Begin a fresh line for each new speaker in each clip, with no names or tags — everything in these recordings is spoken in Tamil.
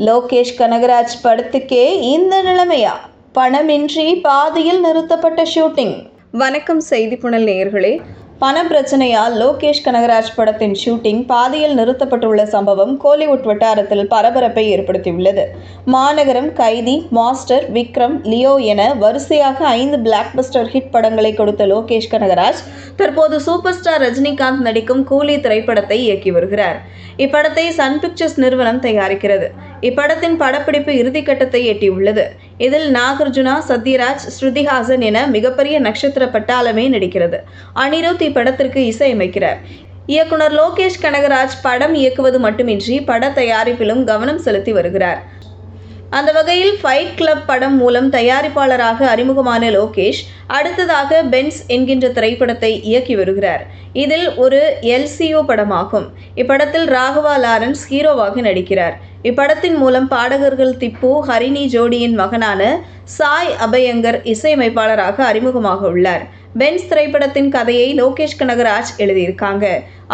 லோகேஷ் கனகராஜ் படத்துக்கே இந்த நிலைமையா? பணமின்றி பாதியில் நிறுத்தப்பட்ட ஷூட்டிங். வணக்கம் செய்தி புனல் நேயர்களே. பண பிரச்சனையால் லோகேஷ் கனகராஜ் படத்தின் ஷூட்டிங் பாதியில் நிறுத்தப்பட்டுள்ள சம்பவம் கோலிவுட் வட்டாரத்தில் பரபரப்பை ஏற்படுத்தியுள்ளது. மாநகரம், கைதி, மாஸ்டர், விக்ரம், லியோ என வரிசையாக 5 பிளாக் பஸ்டர் ஹிட் படங்களை கொடுத்த லோகேஷ் கனகராஜ் தற்போது சூப்பர் ஸ்டார் ரஜினிகாந்த் நடிக்கும் கூலி திரைப்படத்தை இயக்கி வருகிறார். இப்படத்தை சன் பிக்சர்ஸ் நிறுவனம் தயாரிக்கிறது. இப்படத்தின் படப்பிடிப்பு இறுதிக்கட்டத்தை எட்டியுள்ளது. இதில் நாகார்ஜுனா, சத்யராஜ், ஸ்ருதிஹாசன் என மிகப்பெரிய நட்சத்திர பட்டாளமே நடிக்கிறது. அனிருத் இப்படத்திற்கு இசையமைக்கிறார். இயக்குனர் லோகேஷ் கனகராஜ் படம் இயக்குவது மட்டுமின்றி பட தயாரிப்பிலும் கவனம் செலுத்தி வருகிறார். அந்த வகையில் ஃபைட் கிளப் படம் மூலம் தயாரிப்பாளராக அறிமுகமான லோகேஷ் அடுத்ததாக பென்ஸ் என்கின்ற திரைப்படத்தை இயக்கி வருகிறார். இதில் ஒரு LCO படமாகும். இப்படத்தில் ராகவா லாரன்ஸ் ஹீரோவாக நடிக்கிறார். இப்படத்தின் மூலம் பாடகர்கள் திப்பு, ஹரிணி ஜோடியின் மகனான சாய் அபயங்கர் இசையமைப்பாளராக அறிமுகமாக உள்ளார். பென்ஸ் திரைப்படத்தின் கதையை லோகேஷ் கனகராஜ் எழுதியிருக்காங்க.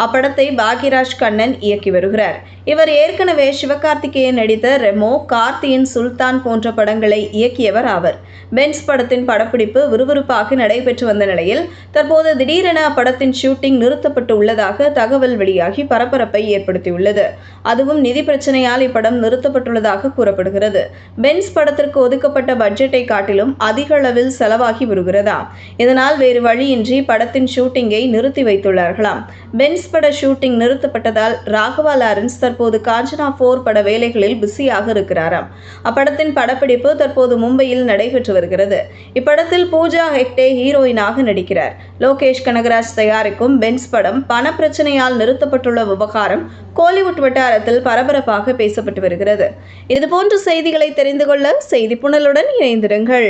அப்படத்தை பாக்யராஜ் கண்ணன் இயக்கி வருகிறார். இவர் ஏற்கனவே சிவகார்த்திகேயன் நடித்த ரெமோ, கார்த்தியின் சுல்தான் போன்ற படங்களை இயக்கியவர் ஆவர். பென்ஸ் படத்தின் படப்பிடிப்பு விறுவிறுப்பாக நடைபெற்று வந்த நிலையில் தற்போது திடீரென அப்படத்தின் ஷூட்டிங் நிறுத்தப்பட்டு உள்ளதாக தகவல் வெளியாகி பரபரப்பை ஏற்படுத்தியுள்ளது. அதுவும் நிதி பிரச்சனையால் இப்படம் நிறுத்தப்பட்டுள்ளதாக கூறப்படுகிறது. பென்ஸ் படத்திற்கு ஒதுக்கப்பட்ட பட்ஜெட்டை காட்டிலும் அதிக அளவில் செலவாகி வருகிறதாம். இதனால் வேறு வழியின்றி படத்தின் ஷூட்டிங்கை நிறுத்தி வைத்துள்ளார்களாம். பென்ஸ் பட ஷூட்டிங் நிறுத்தப்பட்டதால் ராகவா லாரன்ஸ் தற்போது காஞ்சனா 4 பட வேலைகளில் பிஸியாக இருக்கிறாராம். அப்படத்தின் படப்பிடிப்பு தற்போது மும்பையில் நடைபெற்று வருகிறது. இப்படத்தில் பூஜா ஹெக்டே ஹீரோயினாக நடிக்கிறார். லோகேஷ் கனகராஜ் தயாரிக்கும் பென்ஸ் படம் பண பிரச்சனையால் நிறுத்தப்பட்டுள்ள விவகாரம் கோலிவுட் வட்டாரத்தில் பரபரப்பாக பேசப்பட்டு வருகிறது. இதுபோன்ற செய்திகளை தெரிந்து கொள்ள செய்தி புனலுடன் இணைந்திருங்கள்.